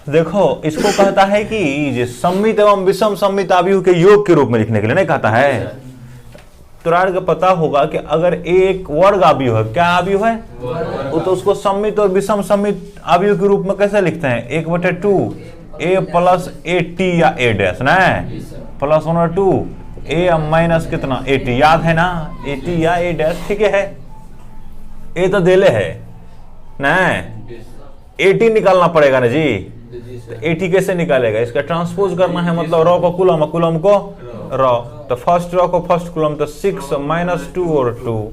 देखो इसको कहता है कि ये सममित एवं विषम सममित अवयव के योग के रूप में लिखने के लिए नहीं कहता है। तुराड़ को पता होगा कि अगर एक वर्ग अवयव है, क्या अवयव है वो, तो उसको सममित और विषम सममित अवयव के रूप में कैसे लिखते हैं, 1/2 a प्लस ए टी या ए डैश ना, प्लस 1/2 a माइनस कितना ए टी, याद है ना, ए टी या ए डैश, ठीक है। ए तो देले है ना, 80 निकालना पड़ेगा ना जी, तो 80 कैसे निकालेगा, इसका ट्रांसपोज करना है, मतलब रॉ को कुलम, कुलम को रॉ, तो फर्स्ट रॉ को फर्स्ट कुलम, तो 6 - 2 और 2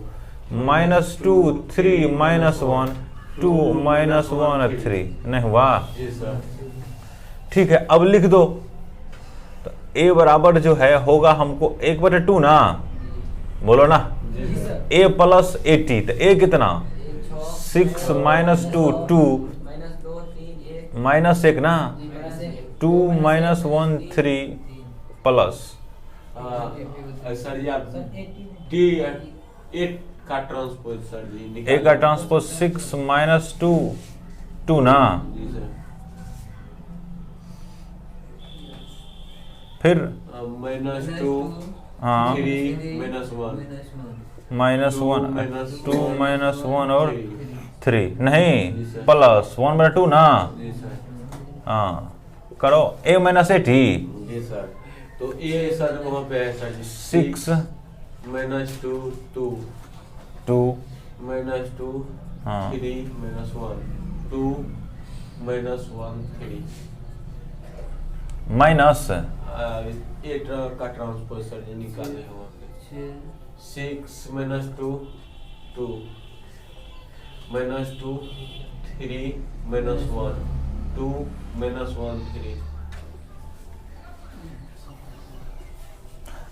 -2 3 -1 2 -1 3 नहीं हुआ, ठीक है। अब लिख दो, तो a बराबर जो है होगा हमको 1/2 ना, बोलो ना, a प्लस 80, तो a कितना 6 - 2 2 -1 ना, 2 -1 3 प्लस सर यार डी 8 का ट्रांसपोज सर जी, a का ट्रांसपोज 6 - 2 2 ना, जी सर, फिर -2 हाँ 3 -1 -1 2 -1 और 3 नहीं, प्लस 1/2 ना, जी सर, हाँ करो, a - 80 जी सर, तो ये सर वहाँ पे है सर जी, 6 -2 2 2 -2 हाँ 3 -1 2 -1 3 माइनस 8 का ट्रांसपोज सर जी निकाले हैं वहाँ पे, 6 - 2 2 -2 3 -1 2 -1 3,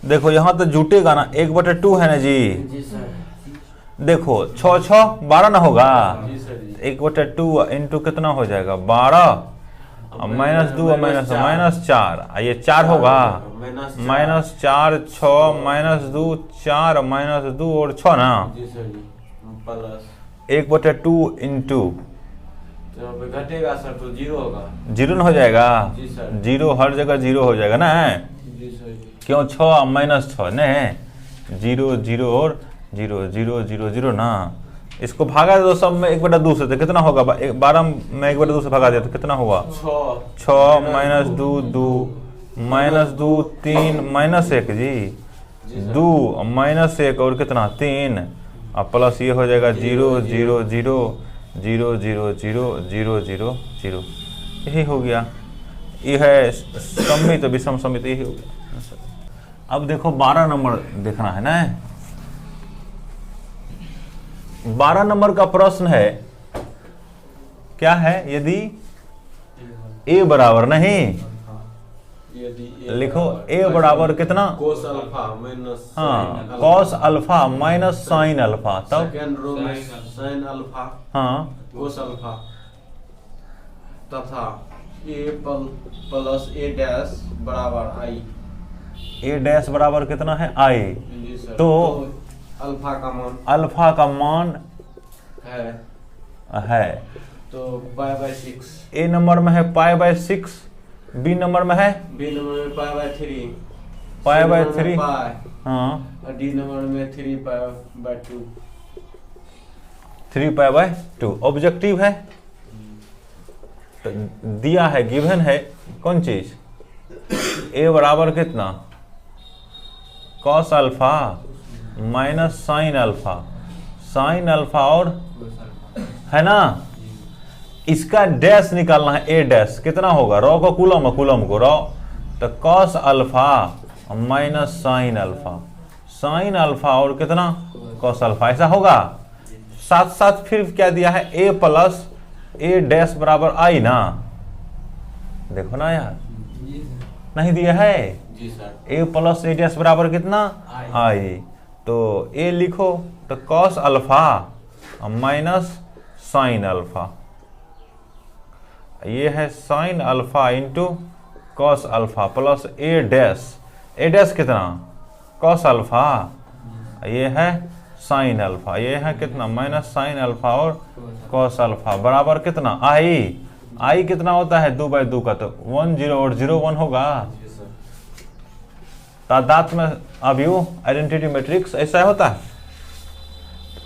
देखो यहाँ तो जुटेगा ना, 1/2 है ना जी, जी सर, देखो 6 6 12 ना होगा, जी सर जी, 1/2 इंटू कितना हो जाएगा 12, -2 -4, ये 4 होगा, -4 6 -2 4 -2 और 6 ना, जी सर जी, प्लस 1/2 इंटू यहाँ पे घटेगा सर तो 0 होगा, 0 ना हो जाएगा, जी सर, 0 हर जगह 0 हो जाएगा ना, जी सर जी, क्यों 6 -6 नहीं, 0 0 और 0 0 0 0 ना, इसको भागा दो सब में 1/2 से, तो कितना होगा, 12 में 1/2 से भगा दिया तो कितना हुआ, 6 -2 2 -2 3 -1 जी, 2 -1 और कितना 3, अब प्लस ये हो जाएगा 0 0 0 0 0 0 0 0 0, यही हो गया, ये है सममित विषम सममित, यही हो गया। अब देखो 12 नंबर देखना है ना, 12 नंबर का प्रश्न है, क्या है, यदि a बराबर नहीं, लिखो a बराबर कितना, कोस अल्फा माइनस, हाँ cos alpha minus sine alpha, तब सेकंड रो में साइन अल्फा हाँ कोस अल्फा तथा a प्लस a डैश बराबर i, a डैश बराबर कितना है i, जी सर, तो अल्फा का मान अल्फा का मान है तो π/6, a नंबर में है π/6, b नंबर में है b नंबर में π/3, π/3, हाँ और d नंबर में 3π/2, 3π/2 ऑब्जेक्टिव है, तो दिया है, गिवन है कौन चीज, a बराबर कितना cos alpha minus sine alpha, sign alpha और है ना, इसका डैश निकालना है, a डैश कितना होगा, रॉ को कुलम, कुलम को रॉ, तो cos alpha minus sine alpha, sign alpha और कितना कॉस अल्फा, ऐसा होगा। साथ साथ फिर क्या दिया है, a प्लस a डैश बराबर i ना, देखो ना यार, नहीं दिया है, जी sir, a plus a dash बराबर कितना i, तो a लिखो, तो cos alpha minus sine alpha, ये है sine alpha into cos alpha plus a dash कितना कॉस अल्फा, ये है साइन अल्फा, ये है कितना माइनस साइन अल्फा और कॉस अल्फा बराबर कितना i, आई कितना होता है 2/2 का, तो 1 0 और 0 1 होगा। जी सर। तादाद में अवयव आइडेंटिटी मैट्रिक्स ऐसा होता है।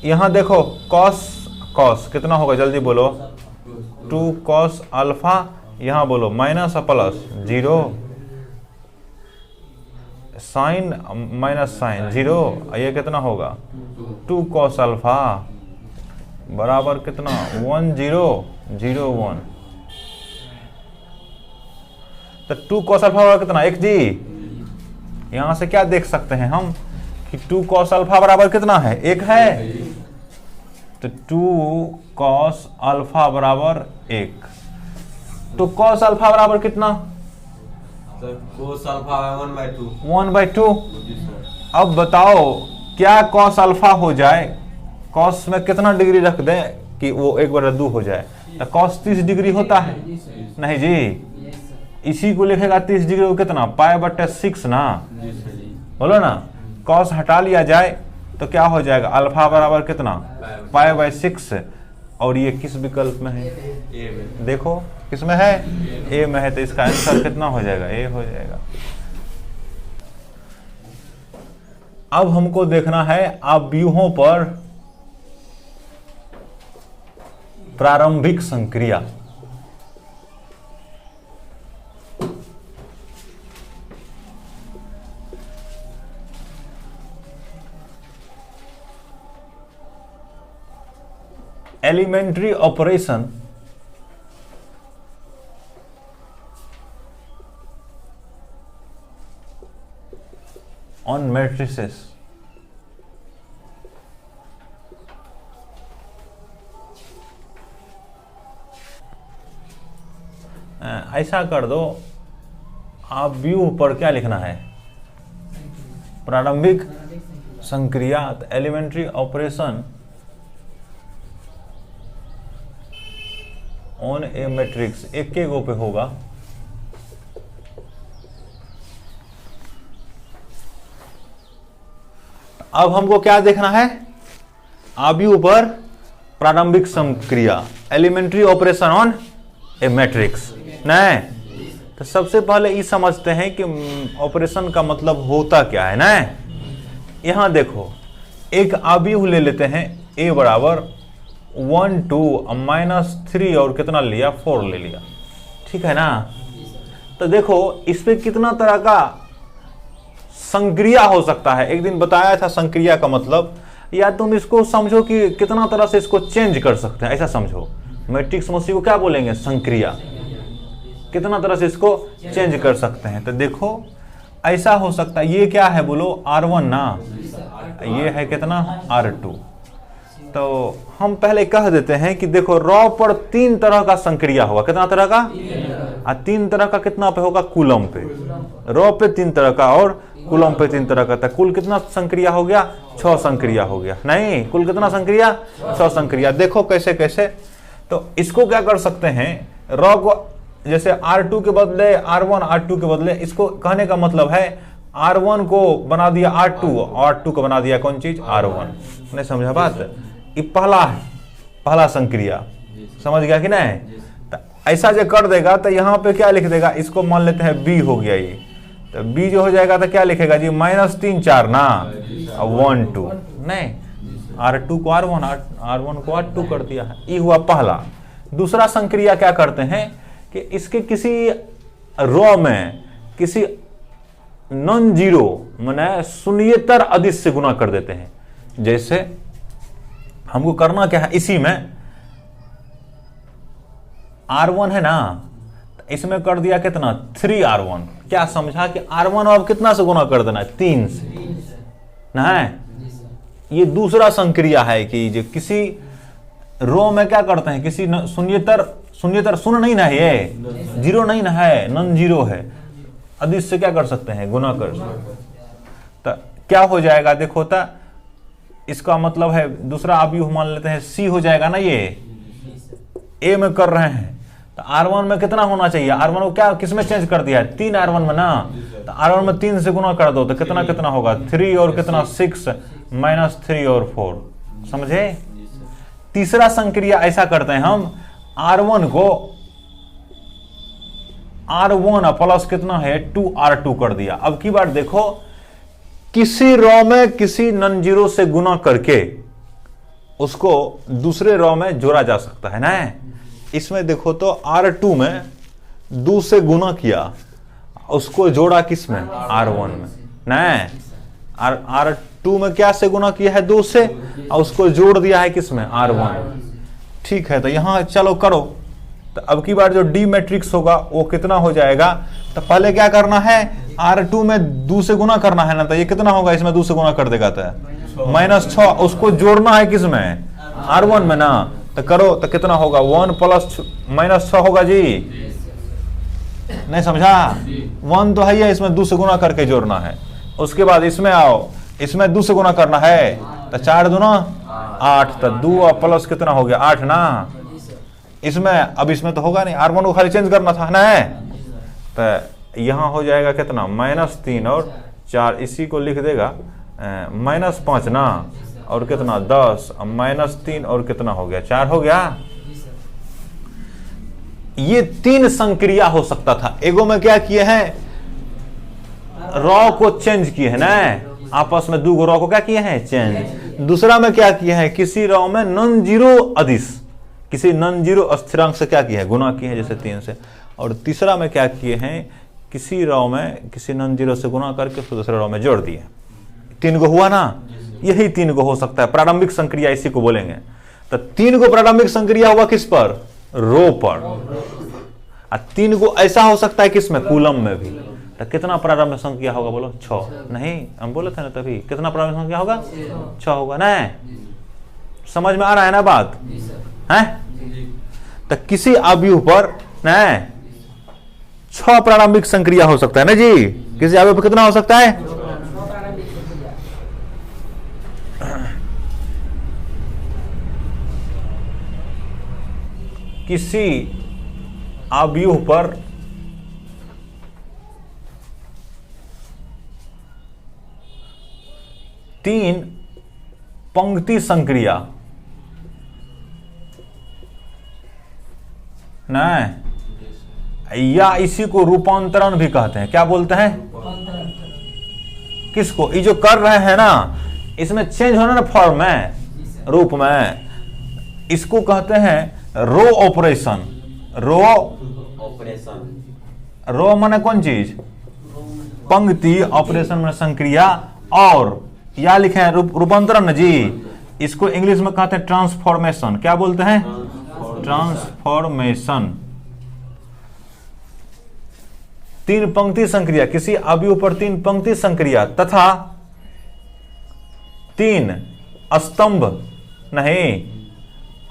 यहां देखो कॉस कॉस कितना होगा जल्दी बोलो, 2 कॉस अल्फा, यहां बोलो minus plus 0, sine minus sine 0, ये कितना होगा 2 कॉस अल्फा बराबर कितना 1 0 0 1। तो 2 कॉस अल्फा बराबर कितना 1 जी। यहां से क्या देख सकते हैं हम कि 2 कॉस अल्फा बराबर कितना है 1 है, तो 2 कॉस अल्फा बराबर 1। तो कॉस अल्फा बराबर कितना सर कोस अल्फा 1/2। 1/2। जी सर। अब बताओ क्या कॉस अल्फा हो जाए, कॉस में कितना डिग्री रख दें कि वो 1/2 हो जाए, तो कॉस 30 डिग्री होता है नहीं जी। इसी को लिखेगा 30 डिग्री को कितना π/6 ना, जी सर जी। बोलो ना। कॉस हटा लिया जाए तो क्या हो जाएगा अल्फा बराबर कितना π/6, और ये किस विकल्प में है ए में। देखो किस में है ए में है, तो इसका आंसर कितना हो जाएगा ए हो जाएगा। अब हमको देखना है अवयवों पर प्रारंभिक संक्रिया। Elementary operation on matrices. ऐसा कर दो, आप व्यू पर क्या लिखना है प्रारंभिक संक्रिया, elementary operation on a matrix, एक के गो पे होगा। अब हमको क्या देखना है अवयव पर प्रारंभिक संक्रिया, elementary operation on a matrix. नहीं तो सबसे पहले ये समझते हैं कि ऑपरेशन का मतलब होता क्या है ना। यहां देखो एक अवयव ले लेते हैं ए बराबर 1 2 -3 और कितना लिया 4 ले लिया, ठीक है ना। तो देखो इस पे कितना तरह का संक्रिया हो सकता है, एक दिन बताया था संक्रिया का मतलब, या तुम इसको समझो कि कितना तरह से इसको चेंज कर सकते हैं, ऐसा समझो। मैट्रिक्स में को क्या बोलेंगे संक्रिया, कितना तरह से इसको चेंज कर सकते हैं। तो देखो ऐसा हो सकता है, ये क्या है बोलो R1 ना, ये है कितना R2। तो हम पहले कह देते हैं कि देखो रॉ पर 3 तरह का संक्रिया होगा, कितना तरह का 3 तरह का, कितना पे होगा कूलम पे, रॉ पे 3 तरह का और कूलम पे 3 तरह का। था कुल कितना संक्रिया हो गया 6 संक्रिया हो गया, नहीं कुल कितना संक्रिया 6 संक्रिया। देखो कैसे कैसे, तो इसको क्या कर सकते हैं, रॉ को जैसे R2 के बदले R1, R2 के बदले, इसको कहने का मतलब है R1 को बना दिया R2 और R2 को बना दिया कौन चीज R1। नहीं समझा बात, ये पहला है, पहला संक्रिया, समझ गया कि नहीं। तो ऐसा जो कर देगा तो यहाँ पे क्या लिख देगा, इसको मान लेते हैं B हो गया ये, तो B जो हो जाएगा तो क्या लिखेगा जी -3 4 ना 1 2, नहीं R2 को R1, R1 को R2 कर दिया है, ये हुआ पहला। दूसरा संक्रिया क्या करते हैं कि इसके किसी रॉ में किसी नॉन जीरो माने शून्येतर अदिश से गुना कर देते हैं। जैसे हमको करना क्या है, इसी में R1 है ना, इसमें कर दिया कितना 3R1, क्या समझा कि R1 अब कितना से गुना कर देना है 3 से ना है। ये दूसरा संक्रिया है कि जो किसी रो में क्या करते हैं, किसी शून्येतर शून्य नहीं ना है, ये जीरो नहीं ना है, नॉन जीरो है, अदिश से क्या कर सकते हैं गुना कर। तो क्या हो जाएगा देखो, तो इसका मतलब है दूसरा अवयव मान लेते हैं C हो जाएगा ना, ये A में कर रहे हैं तो R1 में कितना होना चाहिए, R1 को क्या किस में चेंज कर दिया है 3 R1 में ना, तो R1 में 3 से गुना कर दो तो कितना कितना होगा 3 और कितना 6 -3 और 4, समझे। तीसरा संक्रिया ऐसा करते हैं हम, R1 को R1 प्लस कितना है 2R2 कर दिया। अब की बार देखो, किसी रॉ में किसी नॉन जीरो से गुना करके उसको दूसरे रॉ में जोड़ा जा सकता है ना। इसमें देखो तो R2 में 2 से गुना किया, उसको जोड़ा किस में R1 में ना। R2 में क्या से गुना किया है 2 से, और उसको जोड़ दिया है किस में R1। ठीक है, तो यहां चलो करो। तो अब की बार जो डी मैट्रिक्स होगा वो कितना हो जाएगा, तो पहले क्या करना है R2 में 2 से गुना करना है ना, तो ये कितना होगा, इसमें 2 से गुना कर देगा तो -6, उसको जोड़ना है किस में R1 में ना। तो करो तो कितना होगा 1 प्लस -6 होगा जी, नहीं समझा। 1 तो है ही है, इसमें 2 से गुना करके जोड़ना है। उसके बाद इसमें आओ, इसमें 2 से गुना करना है, तो 4 दूना 8, तो 2 और प्लस कितना हो गया 8 ना। इसमें अब इसमें तो होगा नहीं, R1 को खाली चेंज करना था ना। तो यहाँ हो जाएगा कितना -3 और 4, इसी को लिख देगा -5 ना, और कितना 10, -3 और कितना हो गया 4 हो गया। ये 3 संक्रिया हो सकता था। एगो में क्या किए हैं, रॉ को चेंज किए है ना, आपस में 2 रॉ को क्या किए हैं चेंज। दूसरा में क्या किए हैं, किसी रॉ में नॉन जीरो अदिश, किसी नॉन जीरो स्थिरांक से क्या किया है गुना किए हैं, जैसे 3 से। और तीसरा में क्या किए हैं, किसी रॉ में किसी नॉन जीरो से गुना करके उसको दूसरे रॉ में जोड़ दिए। 3 को हुआ ना, यही 3 को हो सकता है, प्रारंभिक संक्रिया इसी को बोलेंगे। तो 3 को प्रारंभिक संक्रिया हुआ किस पर, रो पर। और 3 को ऐसा हो सकता है किसमें, कूलम में भी। तो कितना प्रारंभिक संख्या होगा बोलो 6, नहीं हम बोले थे ना तभी, कितना प्रारंभिक संख्या होगा 6 होगा ना। समझ में आ रहा है ना बात है। तो किसी अवयव पर ना 6 प्रारंभिक संक्रिया हो सकता है ना जी। किसी अवयव पर कितना हो सकता है, किसी अवयव पर तीन पंक्ति संक्रिया ना, या इसी को रूपांतरण भी कहते हैं। क्या बोलते हैं, किसको, ये जो कर रहे हैं ना, इसमें चेंज होना ना फॉर्म में, रूप में, इसको कहते हैं रो ऑपरेशन। रो ऑपरेशन, रो माने कौन चीज, पंक्ति, ऑपरेशन में संक्रिया, और या लिखे हैं रूपांतरण जी। इसको इंग्लिश में कहते हैं ट्रांसफॉर्मेशन। क्या बोलते हैं, ट्रांसफॉर्मेशन। 3 पंक्ति संक्रिया, किसी अवयव पर 3 पंक्ति संक्रिया तथा 3 स्तंभ नहीं,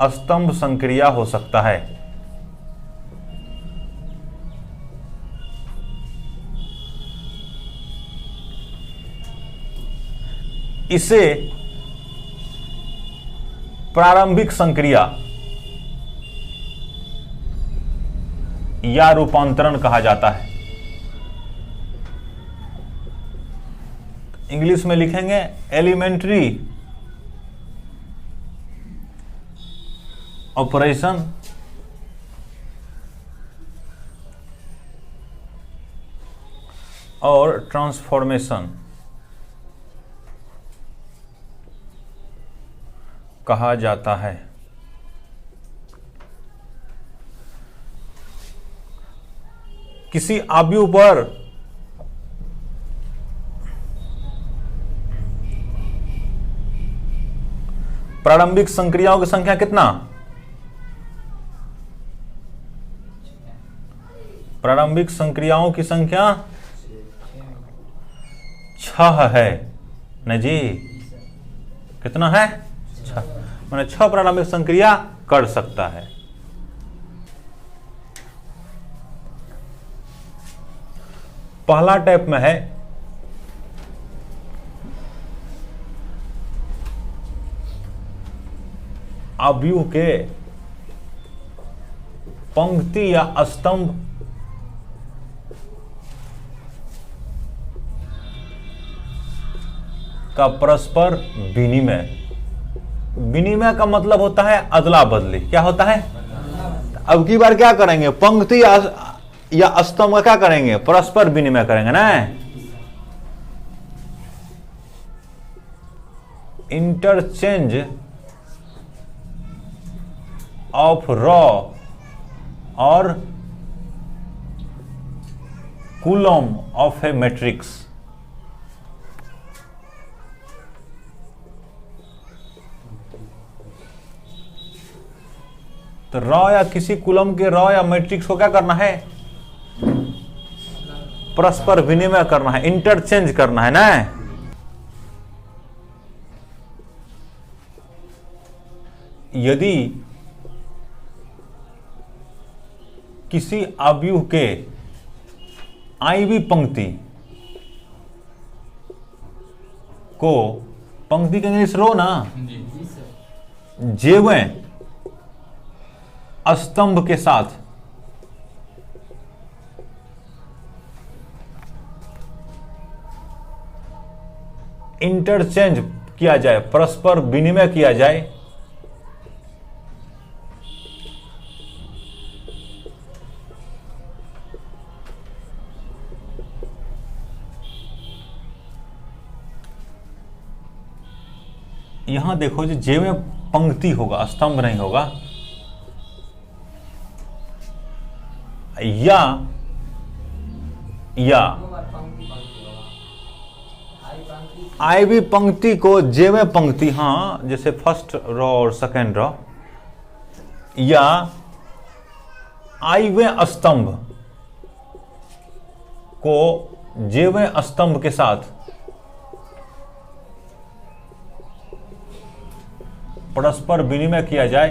स्तंभ संक्रिया हो सकता है। इसे प्रारंभिक संक्रिया या रूपांतरण कहा जाता है। इंग्लिश में लिखेंगे एलिमेंट्री ऑपरेशन और ट्रांसफॉर्मेशन कहा जाता है। किसी अवयव पर प्रारंभिक संक्रियाओं की संख्या कितना, प्रारंभिक संक्रियाओं की संख्या 6 है न जी। कितना है, 6, माने 6 प्रारंभिक संक्रिया कर सकता है। पहला टाइप में है अवयव के पंक्ति या स्तंभ का परस्पर विनिमय। विनिमय का मतलब होता है अदला बदली। क्या होता है, अब की बार क्या करेंगे, पंक्ति या स्तंभ का क्या करेंगे, परस्पर विनिमय करेंगे ना। इंटरचेंज ऑफ रॉ और कूलम ऑफ ए मैट्रिक्स। तो रॉ या किसी कूलम के रॉ या मैट्रिक्स को क्या करना है, परस्पर विनिमय करना है, इंटरचेंज करना है ना। यदि किसी अवयव के आईवी पंक्ति को, पंक्ति के इंग्लिश रो ना, जेवें स्तंभ के साथ इंटरचेंज किया जाए, परस्पर विनिमय किया जाए, यहां देखो जी, जे में पंक्ति होगा, स्तंभ नहीं होगा, या आईवी पंक्ति को जे में पंक्ति, हाँ जैसे फर्स्ट रो और सेकेंड रो, या आईवें स्तंभ को जेवें स्तंभ के साथ परस्पर विनिमय किया जाए,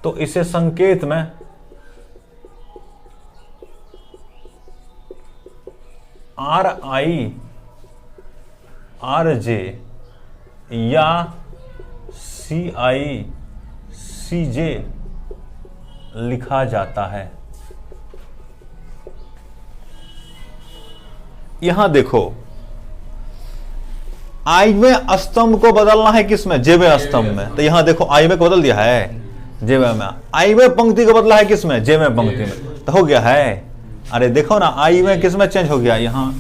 तो इसे संकेत में आर आई आर जे या सी आई सी जे लिखा जाता है। यहां देखो, आईवें स्तंभ को बदलना है किसमें, जेवें स्तंभ में। तो यहां देखो आईवें को बदल दिया है जेवें में, आईवें पंक्ति को बदला है किसमें, जेवें पंक्ति में, तो हो गया है। अरे देखो ना, आईवें किसमें चेंज हो गया, यहां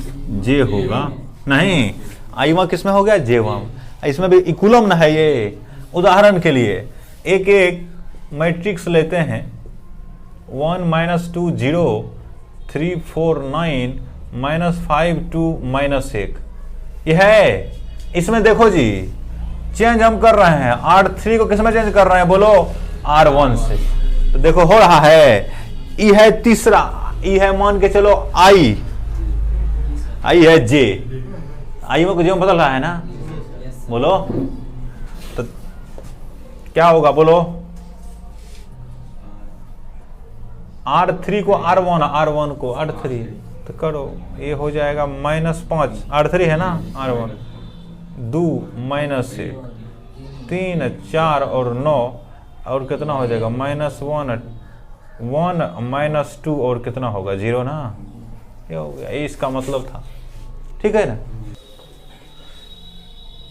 जे होगा, नहीं आईवा किसमें हो गया, जेवम। इसमें भी इक्वलम ना है ये। उदाहरण के लिए एक एक मैट्रिक्स लेते हैं, 1 -2 0 3 4 9 -5 2 -1, यह है। इसमें देखो जी, चेंज हम कर रहे हैं, R3 को किसमें चेंज कर रहे हैं, बोलो R1 से। तो देखो हो रहा है, ई है तीसरा, ई है मान के चलो आई है जे, आई में जो बदल रहा है ना, बोलो तो क्या होगा, बोलो R3 को R1 को R3, तो करो ये हो जाएगा -5, R3 है ना, R1 2 -1 3 4 और 9 और कितना हो जाएगा, -1 1 -2 और कितना होगा, 0 ना, ये हो गया। ये इसका मतलब था, ठीक है ना।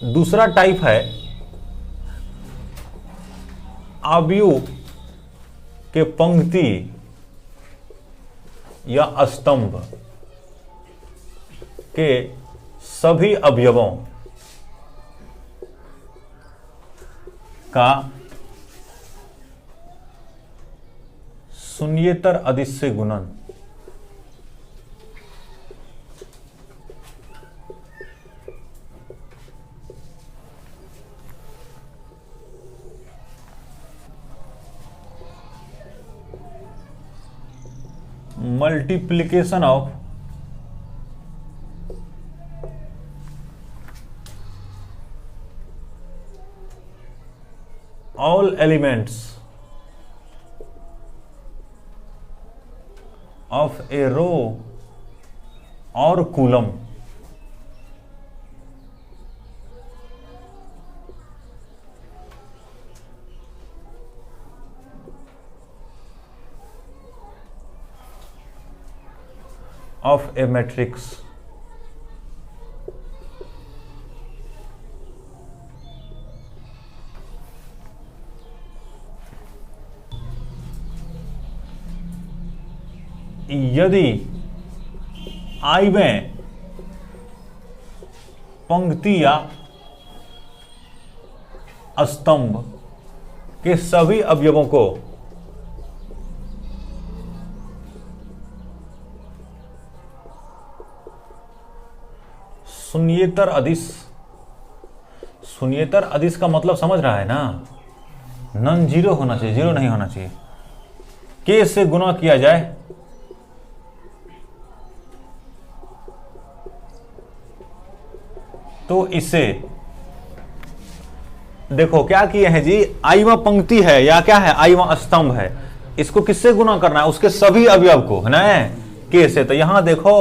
दूसरा टाइप है अवयव के पंक्ति या स्तंभ के सभी अवयवों का शून्येतर अदिश से गुणन। Multiplication of all elements of a row और कूलम of a matrix यदि आई में पंक्ति या स्तंभ के सभी अवयवों को शून्येतर अदिश, शून्येतर अदिश का मतलब समझ रहा है ना, नॉन जीरो होना चाहिए, जीरो नहीं होना चाहिए, के से गुणा किया जाए तो इसे देखो क्या किए हैं जी, आईवा पंक्ति है या क्या है, आईवा स्तंभ है, इसको किससे गुणा करना है, उसके सभी अवयव को, है ना, के से। तो यहां देखो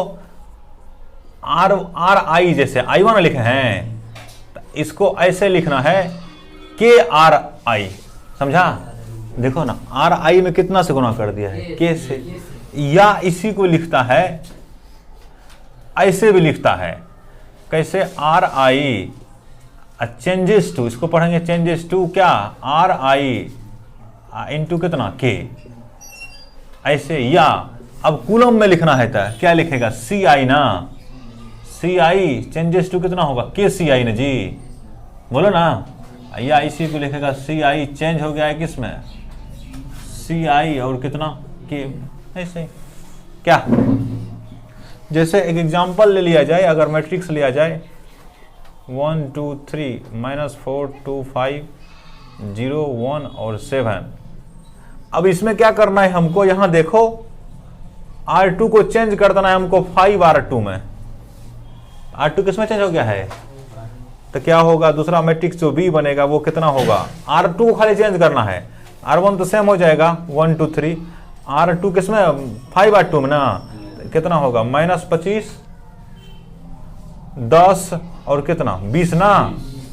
आर आर आई, जैसे आई वन लिखे हैं, तो इसको ऐसे लिखना है के आर आई, समझा, देखो ना, आर आई में कितना से गुणा कर दिया है, के से। या इसी को लिखता है, ऐसे भी लिखता है, कैसे, आर आई चेंजेस टू, इसको पढ़ेंगे चेंजेस टू क्या, आर आई इंटू कितना, के, ऐसे। या अब कूलम में लिखना है तो क्या लिखेगा, सी आई ना, सी आई चेंजेस टू कितना होगा, के सी आई ना जी, बोलो ना। या इसी को लिखेगा सी आई चेंज हो गया है किसमें, सी आई और कितना, के, ऐसे क्या। जैसे एक एग्जांपल ले लिया जाए, अगर मैट्रिक्स लिया जाए 1 2 3 -4 2 5 0 1 और 7। अब इसमें क्या करना है हमको, यहां देखो R2 को चेंज कर देना है हमको 5 R2 में, R2 किसमें चेंज हो गया है, तो क्या होगा, दूसरा मैट्रिक्स जो B बनेगा वो कितना होगा, R2 को खाली चेंज करना है, R1 तो सेम हो जाएगा 1 2 3, R2 किसमें 5 R2 में ना, कितना होगा, -25 10 और कितना 20 ना,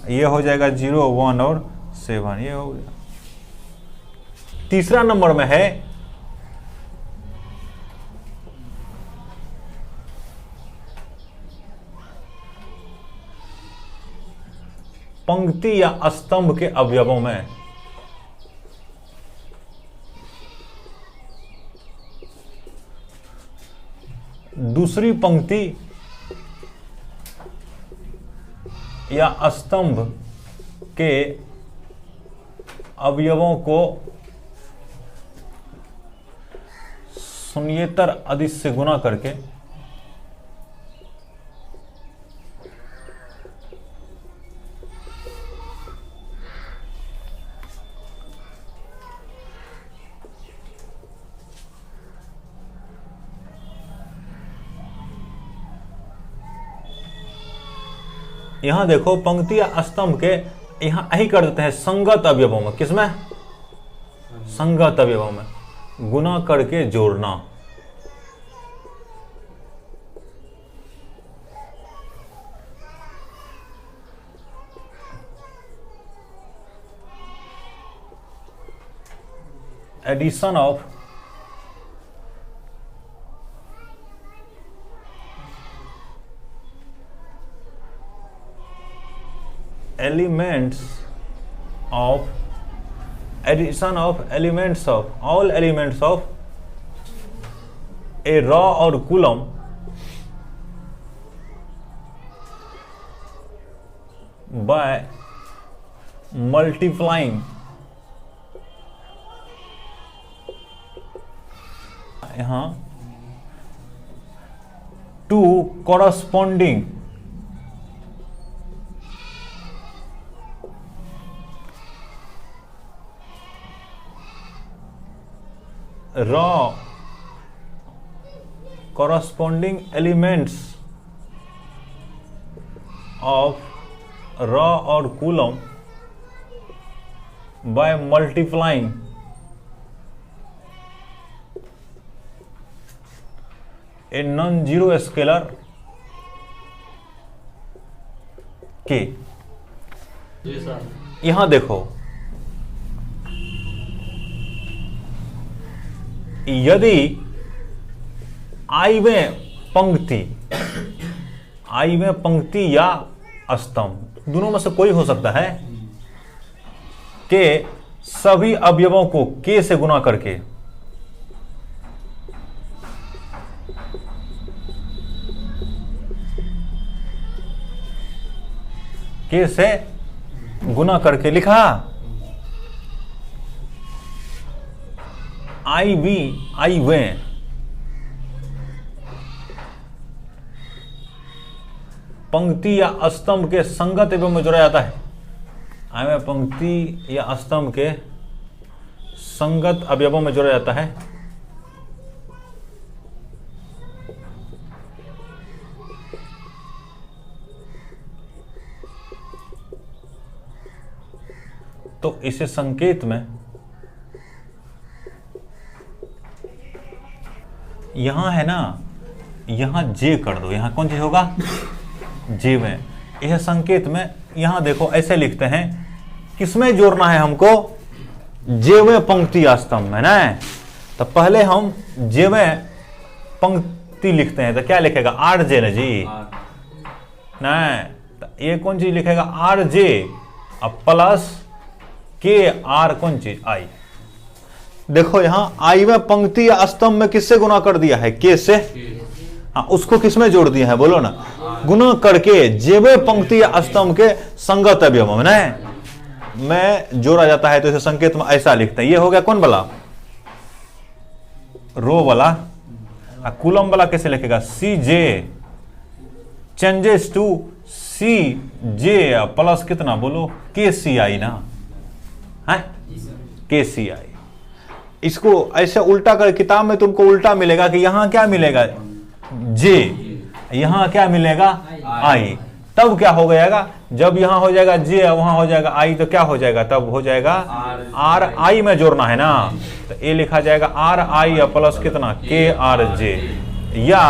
ये हो जाएगा 0 1 और 7, ये हो गया। तीसरा नंबर में है पंक्ति या स्तंभ के अवयवों में दूसरी पंक्ति या स्तंभ के अवयवों को शून्येतर अदिश से गुणा करके यहां देखो पंक्ति या स्तंभ के यहां यही कर देते हैं संगत अवयवों में, किसमें, संगत अवयवों में गुना करके जोड़ना। Addition of elements of addition of elements of all elements of a raw or column by multiplying यहाँ two corresponding raw corresponding elements of raw or column by multiplying a non-zero scalar k। यहां देखो यदि आई में पंक्ति या स्तंभ दोनों में से कोई हो सकता है के सभी अवयवों को के से गुणा करके के से गुना करके लिखा। आई वी आई वे, पंक्ति या स्तंभ के संगत एवं में जोड़ा जाता है। आई में पंक्ति या स्तंभ के संगत अवयवों में जोड़ा जाता है। तो इसे संकेत में यहां है ना, यहां जे कर दो, यहां कौन चीज होगा, जे में। यह संकेत में यहां देखो ऐसे लिखते हैं, किसमें जोड़ना है हमको, जे में पंक्ति या स्तंभ में ना। तो पहले हम जे में पंक्ति लिखते हैं, तो क्या लिखेगा, आर जे ना जी, नहीं तो ये कौन चीज लिखेगा, आर जे अब प्लस के आर कौन चीज, आई। देखो यहां आई में पंक्ति या स्तंभ में किससे गुना कर दिया है, के से। हाँ, उसको किसमें जोड़ दिया है, बोलो ना, गुना करके जेवे पंक्ति या स्तंभ के संगत अवयव में जोड़ा जाता है। तो इसे संकेत में ऐसा लिखते हैं। ये हो गया कौन वाला, रो वाला। कूलम वाला कैसे लिखेगा, C J changes to C J plus कितना, बोलो के सी आई ना, है के सी आई। इसको ऐसे उल्टा कर, किताब में तुमको उल्टा मिलेगा कि यहां क्या मिलेगा, जे, यहां क्या मिलेगा, आई। तब क्या हो जाएगा, जब यहां हो जाएगा जे, वहां हो जाएगा आई, तो क्या हो जाएगा, तब हो जाएगा आर आई में जोड़ना है ना। तो ये लिखा जाएगा आर आई प्लस कितना, के आर जे। या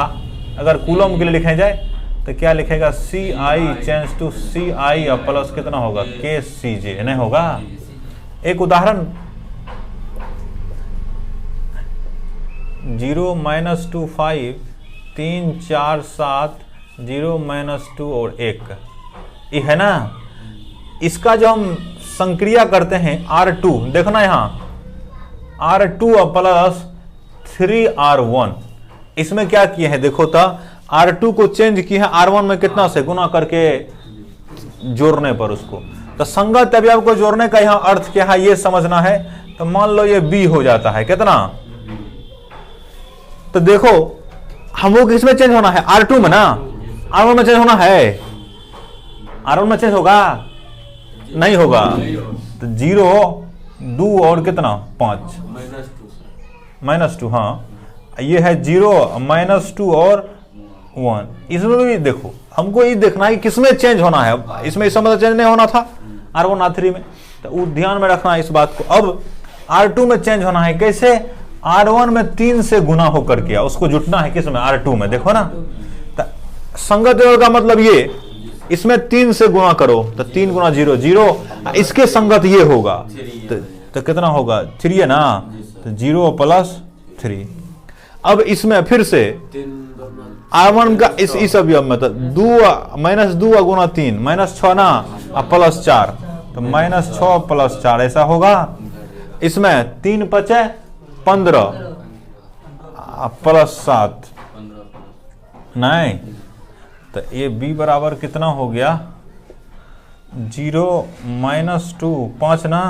अगर कूलम के लिए लिखे जाए तो क्या लिखेगा, C I change to C I plus कितना होगा, के सी जे, नहीं होगा। एक उदाहरण, 0 - 2 5 3 4 7 0 - 2 और 1, ये है ना। इसका जो हम संक्रिया करते हैं R2, देखना यहां R2 प्लस 3R1, इसमें क्या किए हैं देखो तो, R2 को चेंज किए हैं R1 में कितना से गुना करके जोड़ने पर उसको। तो संगत अवयव को जोड़ने का यहां अर्थ क्या है ये समझना है। तो मान लो ये B हो जाता है कितना, तो देखो हमको किसमें चेंज होना है, R2 में ना, R1 में चेंज होना है, R1 में चेंज होगा, नहीं होगा। तो 0 2 और कितना 5 -2, हाँ ये है 0 -2 और 1। इसमें भी देखो हमको ये देखना है कि किसमें चेंज होना है, इसमें इस समय चेंज नहीं होना था R1 R3 में, तो ध्यान में रखना है इस बात को। अब R2 में चेंज होना है, कैसे, R1 में 3 से गुना होकर किया, उसको जुटना है किसमें, R2 में। देखो ना, तो संगत का मतलब ये, इसमें 3 से गुणा करो तो 3 गुना 0 0, इसके संगत ये होगा तो कितना होगा, 3 है ना, तो 0 प्लस 3। अब इसमें फिर से R1 का इस अवयव में तो 2 गुना 3 -6 ना, प्लस 4, तो -6 प्लस 4 ऐसा होगा। इसमें 3 5 15 प्लस 7 नहीं, तो ये B बराबर कितना हो गया, 0 -2 5 ना,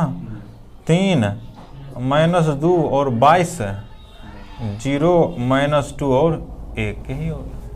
3 -2 और 22, 0 -2 और 1 यही होगा।